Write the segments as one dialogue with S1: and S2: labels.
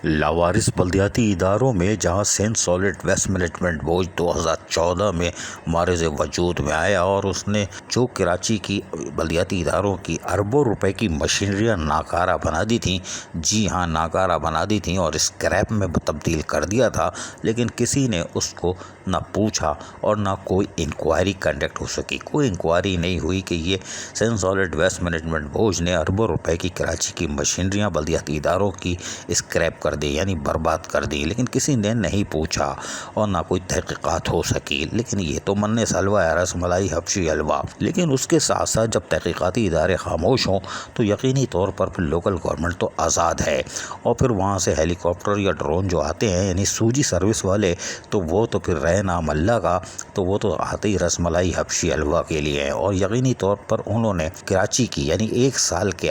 S1: लावारिस बल्दियाती इदारों में जहां Sindh solid waste management board 2014 में मारिज वजूद में आया और उसने जो कराची की बल्दियाती इदारों की अरबों रुपए की मशीनरियां नाकारा बना दी थी, जी हाँ नाकारा बना दी थी और स्क्रैप में तब्दील कर दिया था, लेकिन किसी ने उसको ना पूछा और ना कोई इंक्वायरी कंडक्ट हो सकी। कोई इंक्वायरी नहीं हुई कि ये Sindh solid waste management board ने अरबों रुपए की कराची की मशीनरियां बल्दियाती इदारों की स्क्रैप कर दी, यानी बर्बाद कर दी, लेकिन किसी ने नहीं पूछा और ना कोई तहकीकात हो सकी। लेकिन ये तो मन्ने सलवा है, रस मलाई हबशी हलवा। लेकिन उसके साथ साथ जब तहकीकाती इदारे खामोश हों तो यकीनी तौर पर फिर लोकल गवर्नमेंट तो आज़ाद है और फिर वहाँ से हेलीकॉप्टर या ड्रोन जो आते हैं यानी सूजी सर्विस वाले, तो वो तो फिर रहे नाम अल्लाह का, तो वो तो आते ही रस मलाई हबशी हलवा के लिए हैं। और यकीनी तौर पर उन्होंने कराची की यानी एक साल के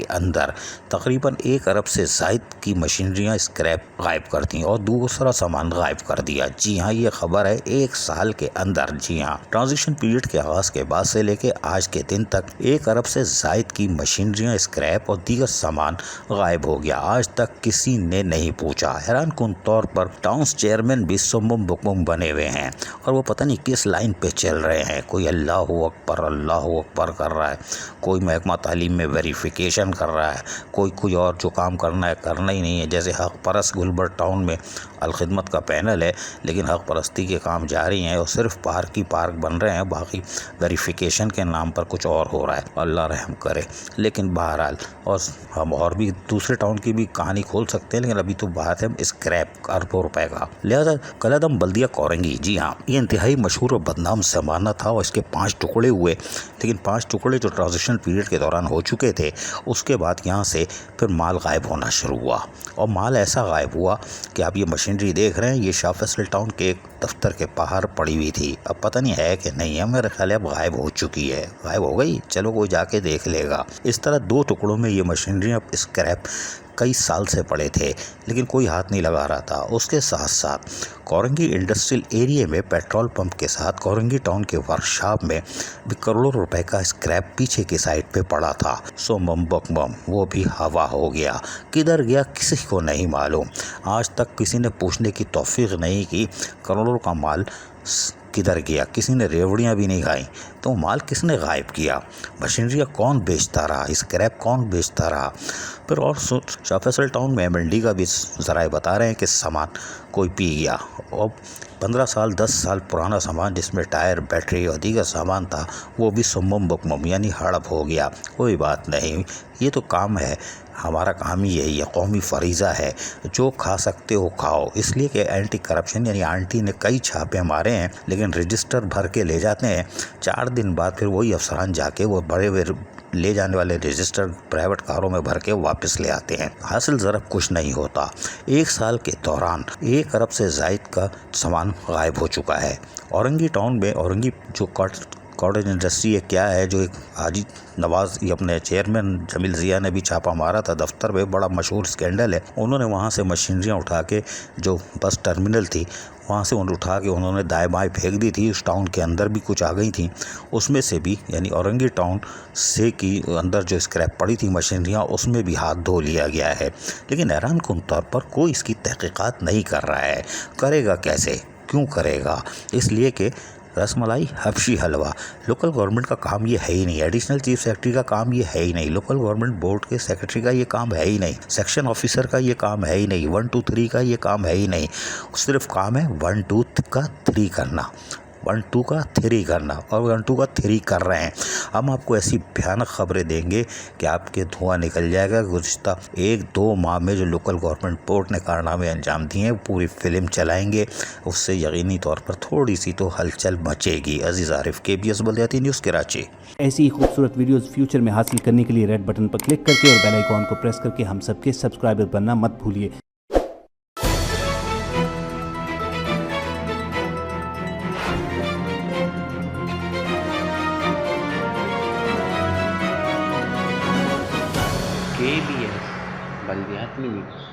S1: अंदर तकरीबन 1 अरब से ज़ायद की मशीनरियाँ स्क्रैप गायब कर दी और दूसरा सामान गायब कर दिया। जी हाँ, ये खबर है 1 साल के अंदर। जी हाँ, ट्रांजिशन पीरियड के आगाज़ के बाद से लेके आज के दिन तक 1 अरब से ज़ायद की मशीनरियाँ स्क्रैप और दीगर सामान गायब हो गया। आज तक किसी ने नहीं पूछा। हैरान कुन तौर पर टाउन्स चेयरमैन भी सुम्बुम बुकमुम बने हुए हैं और वो पता नहीं किस लाइन पे चल रहे हैं। कोई अल्लाहु अकबर कर रहा है, कोई महकमा तालीम में वेरिफिकेशन कर रहा है, कोई और जो काम करना है करना ही नहीं है। जैसे हक परस्त गुलबर टाउन में अलखिदमत का पैनल है, लेकिन हक परस्ती के काम जारी हैं और सिर्फ पार्क बन रहे हैं, बाकी वेरिफिकेशन के नाम पर कुछ और हो रहा है। अल्लाह रहम करे। लेकिन बहरहाल और हम और भी दूसरे टाउन की भी कहानी खोल सकते हैं, लेकिन अभी तो बात है स्क्रैप अरबों रुपए का। लिहाजा कलादम बल्दिया कोरंगी, जी हाँ, ये इंतहाई मशहूर और बदनाम ज़माना था और इसके 5 टुकड़े हुए, लेकिन 5 टुकड़े जो ट्रांजिशन पीरियड के दौरान हो चुके थे, उसके बाद यहाँ से फिर माल गायब होना शुरू हुआ। और माल ऐसा गायब हुआ कि आप ये मशीनरी देख रहे हैं, ये शाह फैसल टाउन के एक दफ्तर के बाहर पड़ी हुई थी। अब पता नहीं है कि नहीं है, मेरे ख्याल है अब गायब हो चुकी है, गायब हो गई, चलो कोई जाके देख लेगा। इस तरह 2 टुकड़ों में ये मशीनरी अब स्क्रैप कई साल से पड़े थे, लेकिन कोई हाथ नहीं लगा रहा था। उसके साथ साथ कोरंगी इंडस्ट्रियल एरिया में पेट्रोल पंप के साथ कोरंगी टाउन के वर्कशॉप में भी करोड़ों रुपए का स्क्रैप पीछे की साइड पे पड़ा था। सो बम वो भी हवा हो गया, किधर गया किसी को नहीं मालूम। आज तक किसी ने पूछने की तौफीक नहीं की करोड़ों का माल किधर गया। किसी ने रेवड़ियाँ भी नहीं खाई, तो माल किसने गायब किया, मशीनरी कौन बेचता रहा, स्क्रैप कौन बेचता रहा। फिर और शाह फैसल टाउन में MND का भी ज़राए बता रहे हैं कि सामान कोई पी गया और 15 साल 10 साल पुराना सामान जिसमें टायर बैटरी और दीगर सामान था, वो भी सुम्मुम बुकमुम यानी हड़प हो गया। कोई बात नहीं, ये तो काम है, हमारा काम ही यही है, कौमी फरीज़ा है, जो खा सकते हो खाओ। इसलिए कि एंटी करप्शन यानी आंटी ने कई छापे मारे हैं, लेकिन रजिस्टर भर के ले जाते हैं, 4 दिन बाद फिर वही अफसरान जाके वो बड़े ले जाने वाले रजिस्टर प्राइवेट कारों में भर के वापस ले आते हैं। हासिल ज़रा कुछ नहीं होता। 1 साल के दौरान 1 अरब से ज़ायद का सामान गायब हो चुका है। औरंगी टाउन में औरंगी जो कॉटेज इंडस्ट्री है क्या है, जो एक हाजी नवाज ये अपने चेयरमैन जमील जिया ने भी छापा मारा था दफ्तर में, बड़ा मशहूर स्कैंडल है। उन्होंने वहाँ से मशीनरियाँ उठा के जो बस टर्मिनल थी वहाँ से उठा के उन्होंने दाएं बाएं फेंक दी थी। उस टाउन के अंदर भी कुछ आ गई थी, उसमें से भी यानी औरंगी टाउन से की अंदर जो स्क्रैप पड़ी थी मशीनरियाँ, उसमें भी हाथ धो लिया गया है। लेकिन हैरान कुन तौर पर कोई इसकी तहकीकात नहीं कर रहा है। करेगा कैसे, क्यों करेगा? इसलिए कि रसमलाई हबशी हलवा, लोकल गवर्नमेंट का काम ये है ही नहीं, एडिशनल चीफ सेक्रेटरी का काम ये है ही नहीं, लोकल गवर्नमेंट बोर्ड के सेक्रेटरी का ये काम है ही नहीं, सेक्शन ऑफिसर का ये काम है ही नहीं, 1 2 3 का ये काम है ही नहीं। सिर्फ काम है 1 2 का 3 करना, 1 2 का 3 करना, और 1 2 का 3 कर रहे हैं। हम आपको ऐसी भयानक खबरें देंगे कि आपके धुआं निकल जाएगा। गुज़िश्ता 1-2 माह में जो लोकल गवर्नमेंट बोर्ड ने कारनामे अंजाम दिए हैं, पूरी फिल्म चलाएंगे, उससे यकीनी तौर पर थोड़ी सी तो हलचल मचेगी। अजीज़ आरिफ, KBS बल्दियाती न्यूज़ कराची।
S2: ऐसी ही खूबसूरत वीडियोस फ्यूचर में हासिल करने के लिए रेड बटन पर क्लिक करके और बेल आइकॉन को प्रेस करके हम सबके सब्सक्राइबर बनना मत भूलिए।
S3: KBS बल्दियाती न्यूज़।